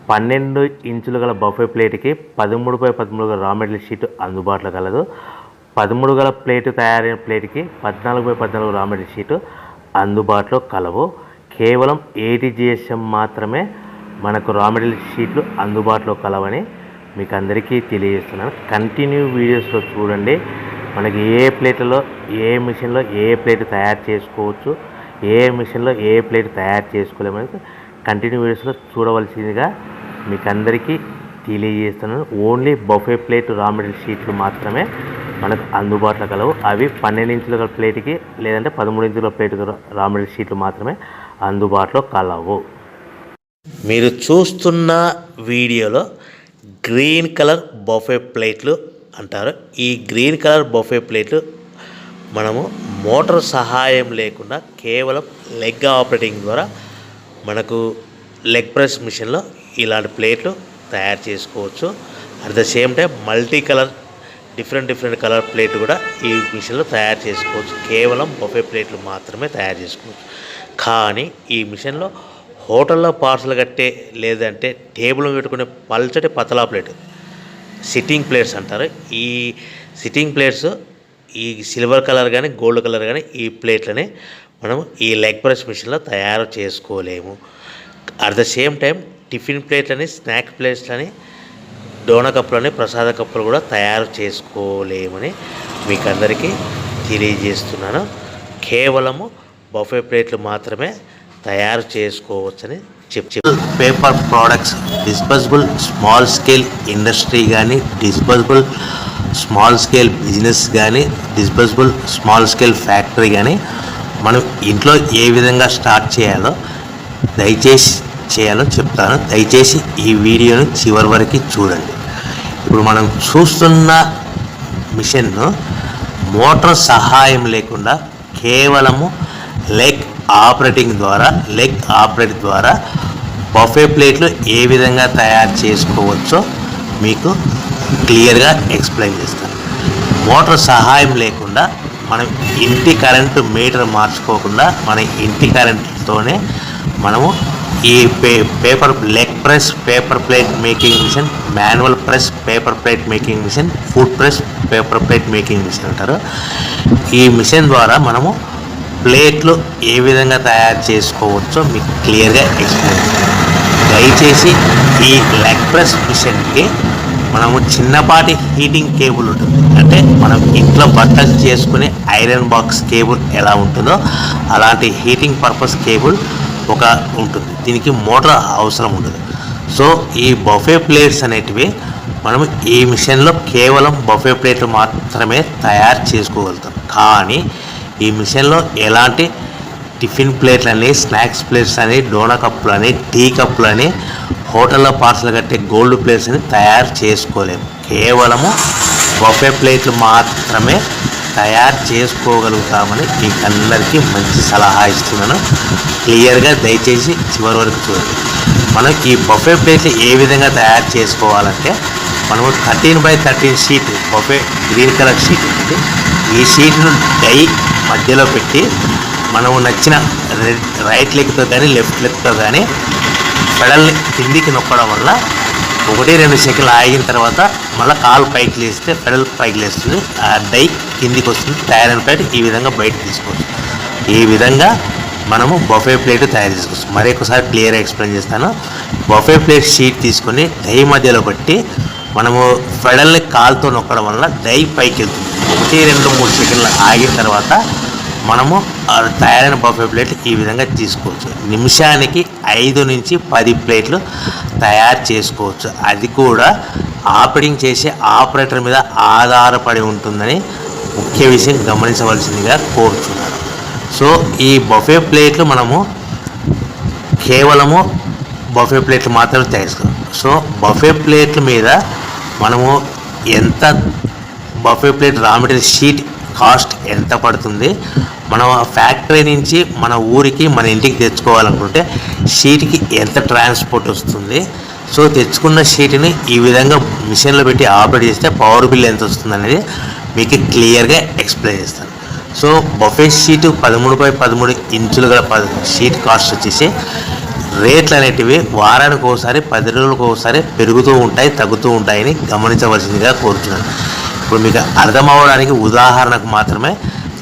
12 ఇంచుల గల బఫే ప్లేట్కి 13x13 గల రా మెటీరియల్ షీట్ అందుబాటులో కలదు. 13 గల ప్లేట్ తయారైన ప్లేట్కి 14x14 రా మెటీరియల్ షీట్ అందుబాటులో కలవు. కేవలం 80 GSM మాత్రమే మనకు రా మెటీరియల్ షీట్లు అందుబాటులో కలవని మీకు అందరికీ తెలియజేస్తున్నాను. కంటిన్యూ వీడియోస్లో చూడండి. మనకి ఏ ప్లేట్లలో ఏ మిషన్లో ఏ ప్లేట్ తయారు చేసుకోవచ్చు, ఏ మిషన్లో ఏ ప్లేట్ తయారు చేసుకోలేమని కంటిన్యూ వీడియోస్లో చూడవలసిందిగా మీకు అందరికీ తెలియజేస్తున్నాను. Only buffet plate raw material షీట్లు మాత్రమే మనకు అందుబాటులో కలవు. అవి 12 ఇంచుల గల ప్లేట్కి లేదంటే 13 ఇంచుల ప్లేట్ రా మెటీరియల్ షీట్లు మాత్రమే అందుబాటులో కలవు. మీరు చూస్తున్న వీడియోలో గ్రీన్ కలర్ బఫే ప్లేట్లు అంటారు. ఈ గ్రీన్ కలర్ బఫే ప్లేట్లు మనము మోటార్ సహాయం లేకుండా కేవలం లెగ్ ఆపరేటింగ్ ద్వారా మనకు లెగ్ ప్రెస్ మిషన్లో ఇలాంటి ప్లేట్లు తయారు చేసుకోవచ్చు. At the same time multi colour different colour plate కూడా ఈ మిషన్లో తయారు చేసుకోవచ్చు. కేవలం బఫే ప్లేట్లు మాత్రమే తయారు చేసుకోవచ్చు. కానీ ఈ మిషన్లో హోటల్లో పార్సల్ కట్టే లేదంటే టేబుల్ పెట్టుకునే పల్చటి పతలా ప్లేట్ సిట్టింగ్ ప్లేట్స్ అంటారు. ఈ సిట్టింగ్ ప్లేట్స్ ఈ సిల్వర్ కలర్ కానీ గోల్డ్ కలర్ కానీ ఈ ప్లేట్లని మనం ఈ లెగ్ ప్రెస్ మిషన్లో తయారు చేసుకోలేము. At the same time tiffin ప్లేట్లని, స్నాక్ ప్లేట్లని, డోనా కప్పులని, ప్రసాద కప్పులు కూడా తయారు చేసుకోలేమని మీకు అందరికీ తెలియజేస్తున్నాను. కేవలము బఫే ప్లేట్లు మాత్రమే తయారు చేసుకోవచ్చని paper products, disposable small scale industry కానీ, డిస్పోజబుల్ స్మాల్ స్కేల్ బిజినెస్ కానీ, డిస్పోజబుల్ స్మాల్ స్కేల్ ఫ్యాక్టరీ కానీ మనం ఇంట్లో ఏ విధంగా స్టార్ట్ చేయాలో చెప్తాను. దయచేసి ఈ వీడియోను చివరి వరకు చూడండి. ఇప్పుడు మనం చూస్తున్న మిషన్ను మోటార్ సహాయం లేకుండా కేవలము లెగ్ ఆపరేట్ ద్వారా బఫే ప్లేట్లు ఏ విధంగా తయారు చేసుకోవచ్చో మీకు క్లియర్గా ఎక్స్ప్లెయిన్ చేస్తాను. మోటార్ సహాయం లేకుండా మనం ఇంటి కరెంటు మీటర్ మార్చుకోకుండా మన ఇంటి కరెంటుతోనే మనము ఈ paper leg press paper plate making machine, manual press paper plate making machine, food press paper plate making machine అంటారు. ఈ మిషన్ ద్వారా మనము ప్లేట్లు ఏ విధంగా తయారు చేసుకోవచ్చో మీకు క్లియర్గా ఎక్స్ప్లెయిన్ చేస్తాను. దయచేసి ఈ లెగ్ ప్రెస్ మిషన్కి మనము చిన్నపాటి హీటింగ్ కేబుల్ ఉంటుంది. అంటే మనం ఇంట్లో బట్టలు చేసుకునే ఐరన్ బాక్స్ కేబుల్ ఎలా ఉంటుందో అలాంటి హీటింగ్ పర్పస్ కేబుల్ ఒక ఉంటుంది. దీనికి మోటార్ అవసరం ఉండదు. సో ఈ బఫే ప్లేట్స్ అనేటివి మనం ఈ మిషన్లో కేవలం బఫే ప్లేట్లు మాత్రమే తయారు చేసుకోగలుగుతాం. కానీ ఈ మిషన్లో ఎలాంటి టిఫిన్ ప్లేట్లని, స్నాక్స్ ప్లేట్స్ అని, డోనా కప్పులని, టీ కప్పులని, హోటల్లో పార్సల్ కట్టే గోల్డ్ ప్లేట్స్ అని తయారు చేసుకోలేము. కేవలము బఫే ప్లేట్లు మాత్రమే తయారు చేసుకోగలుగుతామని మీకు అందరికీ మంచి సలహా ఇస్తున్నాను. క్లియర్గా దయచేసి చివరి వరకు చూడండి. మనం ఈ బఫే ప్లేట్లు ఏ విధంగా తయారు చేసుకోవాలంటే మనము 13x13 sheet buffet green colour sheet ఉంటుంది. ఈ షీట్ను డై మధ్యలో పెట్టి మనము నచ్చిన రైట్ లెగ్తో కానీ లెఫ్ట్ లెగ్తో కానీ పెడల్ని కిందికి నొక్కడం వల్ల 1-2 సెకండ్లు ఆగిన తర్వాత మళ్ళీ కాలు పైకి లేస్తే పెడల్ పైకి లేస్తుంది, ఆ డై కిందికి వస్తుంది. తయారైన ప్లేట్ ఈ విధంగా బయటకు తీసుకోవచ్చు. ఈ విధంగా మనము బఫే ప్లేట్ తయారు చేసుకోవచ్చు. మరొకసారి క్లియర్గా ఎక్స్ప్లెయిన్ చేస్తాను. బఫే ప్లేట్ షీట్ తీసుకొని డై మధ్యలో పెట్టి మనము పెడల్ని కాలుతో నొక్కడం వల్ల డై పైకి వెళ్తుంది. 1-2-3 సెకండ్లు ఆగిన తర్వాత మనము తయారైన బఫే ప్లేట్లు ఈ విధంగా తీసుకోవచ్చు. నిమిషానికి 5 నుంచి 10 ప్లేట్లు తయారు చేసుకోవచ్చు. అది కూడా ఆపరేటింగ్ చేసే ఆపరేటర్ మీద ఆధారపడి ఉంటుందని ముఖ్య విషయం గమనించవలసిందిగా కోరుతున్నాను. సో ఈ బఫే ప్లేట్లు మనము కేవలము బఫే ప్లేట్లు మాత్రమే తయారు చేసుకోవాలి. సో బఫే ప్లేట్ల మీద మనము ఎంత buffet plate raw material sheet cost ఎంత పడుతుంది, మనం ఫ్యాక్టరీ నుంచి మన ఊరికి మన ఇంటికి తెచ్చుకోవాలనుకుంటే షీట్కి ఎంత ట్రాన్స్పోర్ట్ వస్తుంది, సో తెచ్చుకున్న షీట్ని ఈ విధంగా మిషన్లో పెట్టి ఆపరేట్ చేస్తే పవర్ బిల్ ఎంత వస్తుంది అనేది మీకు క్లియర్గా ఎక్స్ప్లెయిన్ చేస్తాను. సో బఫే షీటు 13x13 ఇంచులు గల షీట్ కాస్ట్ వచ్చేసి రేట్లు అనేటివి వారానికి ఒకసారి 10 రోజులకు ఒకసారి పెరుగుతూ ఉంటాయి, తగ్గుతూ ఉంటాయని గమనించవలసిందిగా కోరుతున్నాను. ఇప్పుడు మీకు అర్థం అవ్వడానికి ఉదాహరణకు మాత్రమే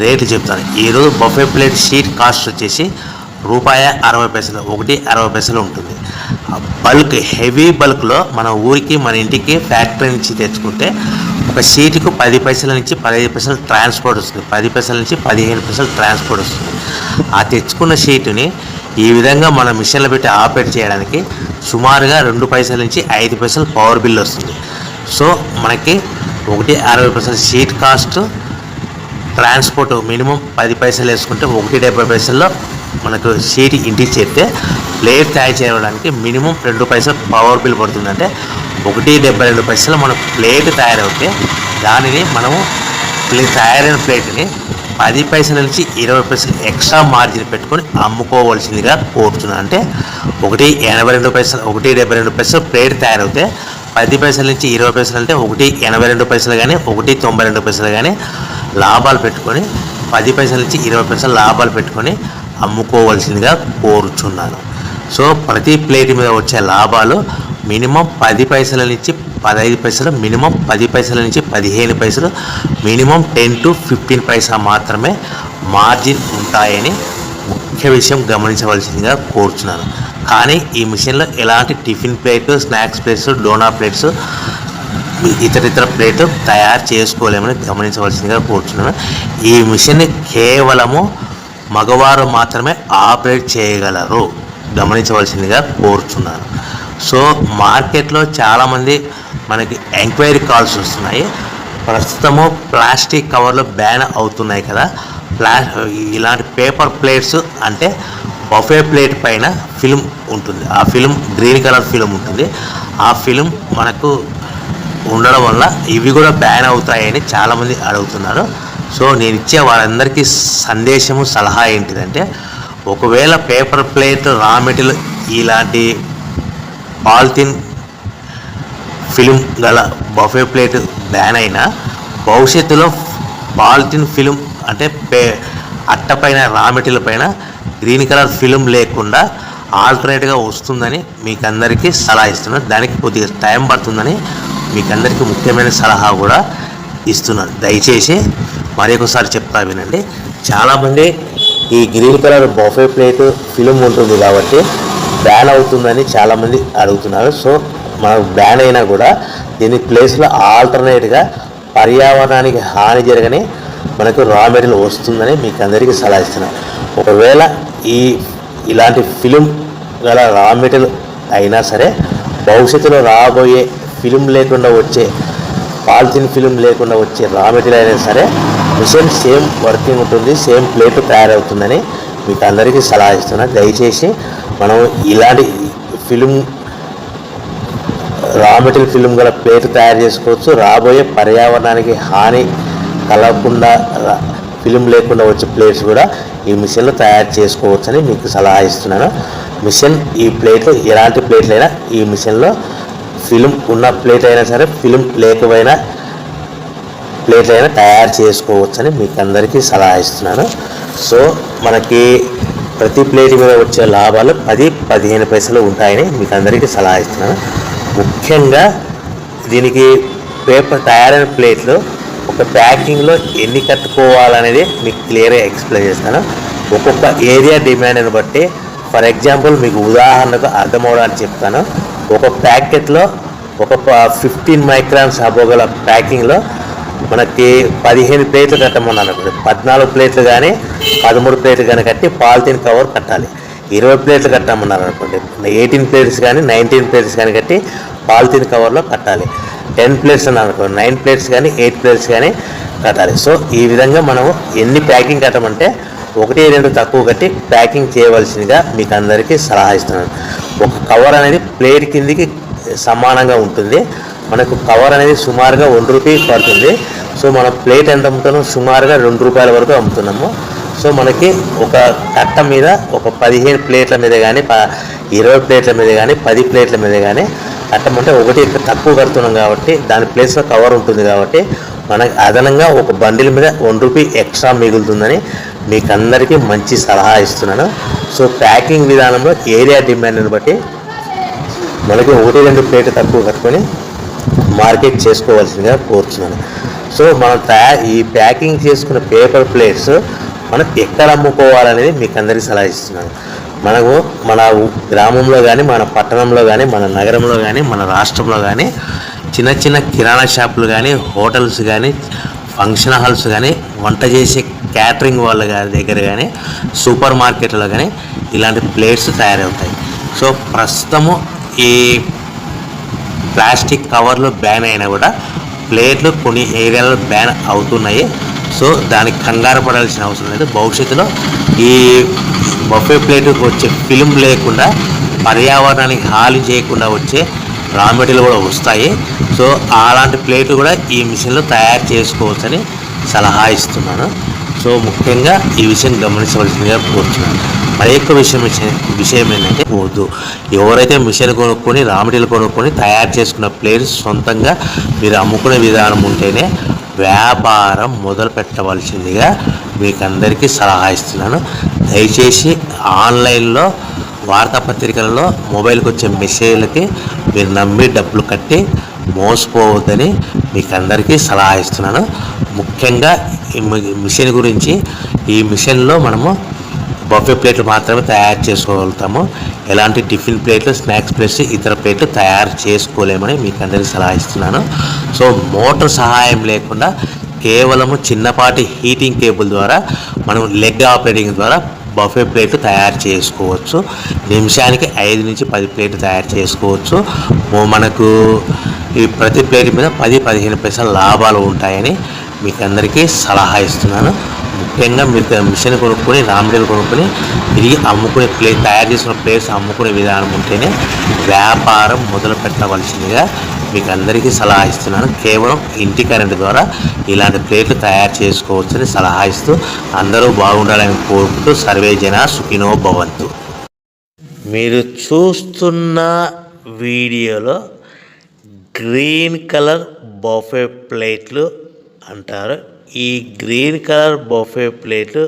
రేట్లు చెప్తాను. ఈరోజు బఫే ప్లేట్ షీట్ కాస్ట్ వచ్చేసి ₹1.60, 1.60 ఉంటుంది. బల్క్ హెవీ బల్క్లో మన ఊరికి మన ఇంటికి ఫ్యాక్టరీ నుంచి తెచ్చుకుంటే ఒక షీట్కు 10 పైసల నుంచి 15 పైసలు ట్రాన్స్పోర్ట్ వస్తుంది, 10 పైసల నుంచి 15 పైసలు ట్రాన్స్పోర్ట్ వస్తుంది. ఆ తెచ్చుకున్న షీటుని ఈ విధంగా మన మిషన్లో పెట్టి ఆపరేట్ చేయడానికి సుమారుగా 2 పైసల నుంచి 5 పైసలు పవర్ బిల్ వస్తుంది. సో మనకి 1.60 షీట్ కాస్ట్, ట్రాన్స్పోర్ట్ మినిమం 10 పైసలు వేసుకుంటే 1.70 మనకు షీట్ ఇంటికి చేస్తే ప్లేట్ తయారు చేయడానికి మినిమం 2 పైసలు పవర్ బిల్ పడుతుందంటే 1.72 మన ప్లేట్ తయారవుతే దానిని మనము తయారైన ప్లేట్ని 10 పైసల నుంచి 20 పైసలు ఎక్స్ట్రా మార్జిన్ పెట్టుకొని అమ్ముకోవాల్సిందిగా కోరుతున్నాను. అంటే 1.82 1.72 ప్లేట్ తయారవుతే 10 పైసల నుంచి 20 పైసలు అంటే 1.82 కానీ 1.92 కానీ లాభాలు పెట్టుకొని 10 పైసల నుంచి 20 పైసలు లాభాలు పెట్టుకొని అమ్ముకోవాల్సిందిగా కోరుచున్నాను. సో ప్రతి ప్లేట్ మీద వచ్చే లాభాలు మినిమం 10 పైసల నుంచి 15 పైసలు, మినిమం 10 పైసల నుంచి 15 పైసలు, మినిమం 10 to 15 పైసా మాత్రమే మార్జిన్ ఉంటాయని ముఖ్య విషయం గమనించవలసిందిగా కోరుచున్నాను. కానీ ఈ మిషన్లో ఎలాంటి టిఫిన్ ప్లేట్లు, స్నాక్స్ ప్లేట్స్, డోనా ప్లేట్స్, ఇతర ప్లేట్ తయారు చేసుకోలేమని గమనించవలసిందిగా కోరుచున్నాను. ఈ మిషన్ కేవలము మగవారు మాత్రమే ఆపరేట్ చేయగలరు, గమనించవలసిందిగా కోరుచున్నాను. సో మార్కెట్లో చాలామంది మనకి ఎంక్వైరీ కాల్స్ వస్తున్నాయి. ప్రస్తుతము ప్లాస్టిక్ కవర్లు బ్యాన్ అవుతున్నాయి కదా, ఇలాంటి పేపర్ ప్లేట్స్ అంటే బఫే ప్లేట్ పైన ఫిల్మ్ ఉంటుంది, ఆ ఫిల్మ్ గ్రీన్ కలర్ ఫిల్మ్ ఉంటుంది. ఆ ఫిల్మ్ మనకు ఉండడం వల్ల ఇవి కూడా బ్యాన్ అవుతాయని చాలామంది అడుగుతున్నారు. సో నేను ఇచ్చే వాళ్ళందరికీ సందేశము, సలహా ఏంటిదంటే, ఒకవేళ పేపర్ ప్లేట్, రా మెటీరియల్ ఇలాంటి పాలిథిన్ ఫిలిం గల బఫే ప్లేట్ బ్యాన్ అయినా భవిష్యత్తులో పాలిథిన్ ఫిలిం అంటే అట్టపైన, రా మెటీరియల్ పైన గ్రీన్ కలర్ ఫిలిం లేకుండా ఆల్టర్నేట్గా వస్తుందని మీకు అందరికీ సలహా ఇస్తున్నాను. దానికి కొద్దిగా టైం పడుతుందని మీకు అందరికీ ముఖ్యమైన సలహా కూడా ఇస్తున్నాను. దయచేసి మరొకసారి చెప్తా వినండి. చాలామంది ఈ green colour buffet plate film ఉంటుంది కాబట్టి బ్యాన్ అవుతుందని చాలామంది అడుగుతున్నారు. సో మనకు బ్యాన్ అయినా కూడా దీని ప్లేస్లో ఆల్టర్నేట్గా పర్యావరణానికి హాని జరగని మనకు రా మెటీరియల్ వస్తుందని మీకు అందరికీ సలహా ఇస్తున్నాను. ఒకవేళ ఇలాంటి ఫిలిం గల రా మెటీరియల్ అయినా సరే భవిష్యత్తులో రాబోయే ఫిలిం లేకుండా వచ్చే, పాలిథిన్ ఫిలిం లేకుండా వచ్చే రా మెటీరియల్ అయినా సరే మిషన్ సేమ్ వర్కింగ్ ఉంటుంది, సేమ్ ప్లేట్ తయారవుతుందని మీకు అందరికీ సలహా ఇస్తున్నాను. దయచేసి మనం ఇలాంటి ఫిలిం, రా మెటీరియల్ ఫిలిం గల ప్లేట్ తయారు చేసుకోవచ్చు. రాబోయే పర్యావరణానికి హాని కలగకుండా ఫిలిం లేకుండా వచ్చే ప్లేట్స్ కూడా ఈ మిషన్లో తయారు చేసుకోవచ్చని మీకు సలహా ఇస్తున్నాను. మిషన్ ఈ ప్లేట్లు ఎలాంటి ప్లేట్లైనా ఈ మిషన్లో ఫిలిం ఉన్న ప్లేట్ అయినా సరే, ఫిలిం లేకపోయినా ప్లేట్లైనా తయారు చేసుకోవచ్చని మీకు అందరికీ సలహా ఇస్తున్నాను. సో మనకి ప్రతి ప్లేట్ మీద వచ్చే లాభాలు 10-15 పైసలు ఉంటాయని మీకు అందరికీ సలహా ఇస్తున్నాను. ముఖ్యంగా దీనికి పేపర్ తయారైన ప్లేట్లు ఒక ప్యాకింగ్లో ఎన్ని కట్టుకోవాలనేది మీకు క్లియర్గా ఎక్స్ప్లెయిన్ చేస్తాను. ఒక్కొక్క ఏరియా డిమాండ్ని బట్టి, ఫర్ ఎగ్జాంపుల్ మీకు ఉదాహరణకు అర్థమవడానికి చెప్తాను. ఒక ప్యాకెట్లో ఒక 15 మైక్రాన్స్ అబోగల ప్యాకింగ్లో మనకి 15 ప్లేట్లు కట్టమన్నాను. 14 ప్లేట్లు కానీ 13 ప్లేట్లు కానీ కట్టి పాలిథిన్ కవర్ కట్టాలి. 20 ప్లేట్లు కట్టమన్నారు అనుకోండి, 18 ప్లేట్స్ కానీ 19 ప్లేట్స్ కానీ కట్టి పాలిథిన్ కవర్లో కట్టాలి. 10 ప్లేట్స్ అని అనుకోండి, 9 ప్లేట్స్ కానీ 8 ప్లేట్స్ కానీ కట్టాలి. సో ఈ విధంగా మనము ఎన్ని ప్యాకింగ్ కట్టమంటే 1-2 తక్కువ కట్టి ప్యాకింగ్ చేయవలసిందిగా మీకు అందరికీ సలహా ఇస్తున్నాను. ఒక కవర్ అనేది ప్లేట్ కిందికి సమానంగా ఉంటుంది. మనకు కవర్ అనేది సుమారుగా ₹1 పడుతుంది. సో మన ప్లేట్ ఎంత అమ్ముతున్నాం, సుమారుగా ₹2 వరకు అమ్ముతున్నాము. సో మనకి ఒక కట్ట మీద ఒక 15 ప్లేట్ల మీద కానీ 20 ప్లేట్ల మీద కానీ 10 ప్లేట్ల మీద కానీ కట్టమంటే ఒకటి తక్కువ కడుతున్నాం కాబట్టి దాని ప్లేస్లో కవర్ ఉంటుంది కాబట్టి మనకి అదనంగా ఒక బండిల్ మీద ₹1 ఎక్స్ట్రా మిగులుతుందని మీకు అందరికీ మంచి సలహా ఇస్తున్నాను. సో ప్యాకింగ్ విధానంలో ఏరియా డిమాండ్ని బట్టి మనకి 1-2 ప్లేట్లు తక్కువ కట్టుకొని మార్కెట్ చేసుకోవాల్సిందిగా కోరుతున్నాను. సో మనం ఈ ప్యాకింగ్ చేసుకున్న పేపర్ ప్లేట్స్ మనం ఎక్కడ అమ్ముకోవాలనేది మీకు అందరికీ సలహా ఇస్తున్నాను. మనము మన గ్రామంలో కానీ, మన పట్టణంలో కానీ, మన నగరంలో కానీ, మన రాష్ట్రంలో కానీ చిన్న చిన్న కిరాణా షాపులు కానీ, హోటల్స్ కానీ, ఫంక్షన్ హాల్స్ కానీ, వంట చేసే క్యాటరింగ్ వాళ్ళ దగ్గర కానీ, సూపర్ మార్కెట్లో కానీ ఇలాంటి ప్లేట్స్ తయారవుతాయి. సో ప్రస్తుతము ఈ ప్లాస్టిక్ కవర్లు బ్యాన్ అయినా కూడా ప్లేట్లు కొన్ని ఏరియాలో బ్యాన్ అవుతున్నాయి. సో దానికి కంగారు పడాల్సిన అవసరం లేదు. భవిష్యత్తులో ఈ బఫే ప్లేట్కి వచ్చే ఫిల్మ్ లేకుండా పర్యావరణానికి హాని చేయకుండా వచ్చే రా మెటీరియల్ కూడా వస్తాయి. సో అలాంటి ప్లేట్లు కూడా ఈ మిషన్లో తయారు చేసుకోవచ్చని సలహా ఇస్తున్నాను. సో ముఖ్యంగా ఈ విషయం గమనించవలసిందిగా కోరుతున్నాను. మరి ఎక్కువ విషయం ఏంటంటే వద్దు, ఎవరైతే మిషన్ కొనుక్కొని రా మెటీరియల్ కొనుక్కొని తయారు చేసుకున్న ప్లేట్స్ సొంతంగా మీరు అమ్ముకునే విధానం ఉంటేనే వ్యాపారం మొదలు పెట్టవలసిందిగా మీకు అందరికీ సలహా ఇస్తున్నాను. దయచేసి ఆన్లైన్లో వార్తాపత్రికలలో మొబైల్కి వచ్చే మెసేజ్లకి మీరు నమ్మి డబ్బులు కట్టి మోసపోవద్దని మీకు అందరికీ సలహా ఇస్తున్నాను. ముఖ్యంగా ఈ మిషన్ గురించి, ఈ మిషన్లో మనము బఫే ప్లేట్లు మాత్రమే తయారు చేసుకోగలుగుతాము. ఎలాంటి టిఫిన్ ప్లేట్లు, స్నాక్స్ ప్లేట్స్, ఇతర ప్లేట్లు తయారు చేసుకోలేమని మీకు అందరికీ సలహా ఇస్తున్నాను. సో మోటార్ సహాయం లేకుండా కేవలము చిన్నపాటి హీటింగ్ కేబుల్ ద్వారా మనం లెగ్ ఆపరేటింగ్ ద్వారా బఫే ప్లేట్లు తయారు చేసుకోవచ్చు. నిమిషానికి 5 నుంచి 10 ప్లేట్లు తయారు చేసుకోవచ్చు. మనకు ఈ ప్రతి ప్లేట్ మీద 10-15 పైసలు లాభాలు ఉంటాయని మీకు అందరికీ సలహా ఇస్తున్నాను. ముఖ్యంగా మీరు మిషన్ కొనుక్కొని రా మెటీరియల్ కొనుక్కొని తిరిగి అమ్ముకునే తయారు చేసుకున్న ప్లేట్స్ అమ్ముకునే విధానం ఉంటేనే వ్యాపారం మొదలు పెట్టవలసిందిగా మీకు అందరికీ సలహా ఇస్తున్నాను. కేవలం ఇంటి కరెంటు ద్వారా ఇలాంటి ప్లేట్లు తయారు చేసుకోవచ్చని సలహా ఇస్తూ అందరూ బాగుండాలని కోరుకుంటూ సర్వే జన సుఖినో భవంతు. మీరు చూస్తున్న వీడియోలో గ్రీన్ కలర్ బఫే ప్లేట్లు అంటారు. ఈ గ్రీన్ కలర్ బఫే ప్లేట్లు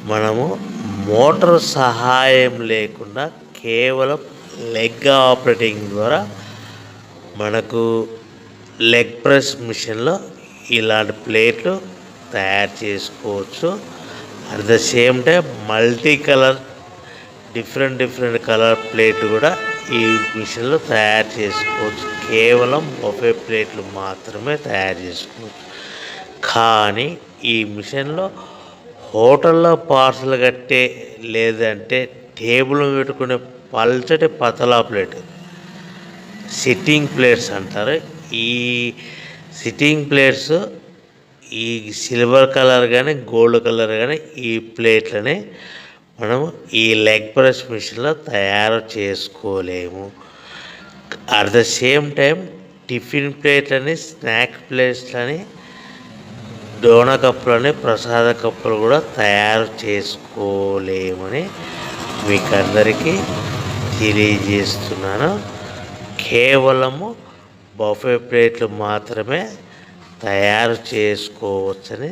మనము మోటార్ సహాయం లేకుండా కేవలం లెగ్ ఆపరేటింగ్ ద్వారా మనకు లెగ్ ప్రెస్ మిషన్లో ఇలాంటి ప్లేట్లు తయారు చేసుకోవచ్చు. At the same time multi colour different colour ప్లేట్లు కూడా ఈ మిషన్లో తయారు చేసుకోవచ్చు. కేవలం బఫే ప్లేట్లు మాత్రమే తయారు చేసుకోవచ్చు. కానీ ఈ మిషన్లో హోటల్లో పార్సల్ కట్టే, లేదంటే టేబుల్ పెట్టుకునే పల్చటి పతలా ప్లేట్, సిట్టింగ్ ప్లేట్స్ అంటారు. ఈ సిట్టింగ్ ప్లేట్స్ ఈ సిల్వర్ కలర్ కానీ గోల్డ్ కలర్ కానీ ఈ ప్లేట్లని మనము ఈ లెగ్ ప్రెస్ మిషన్లో తయారు చేసుకోలేము. At the same time tiffin ప్లేట్లని, స్నాక్ ప్లేట్లని, డోనా కప్పులని, ప్రసాద కప్పులు కూడా తయారు చేసుకోలేమని మీకు అందరికీ తెలియజేస్తున్నాను. కేవలము బఫే ప్లేట్లు మాత్రమే తయారు చేసుకోవచ్చని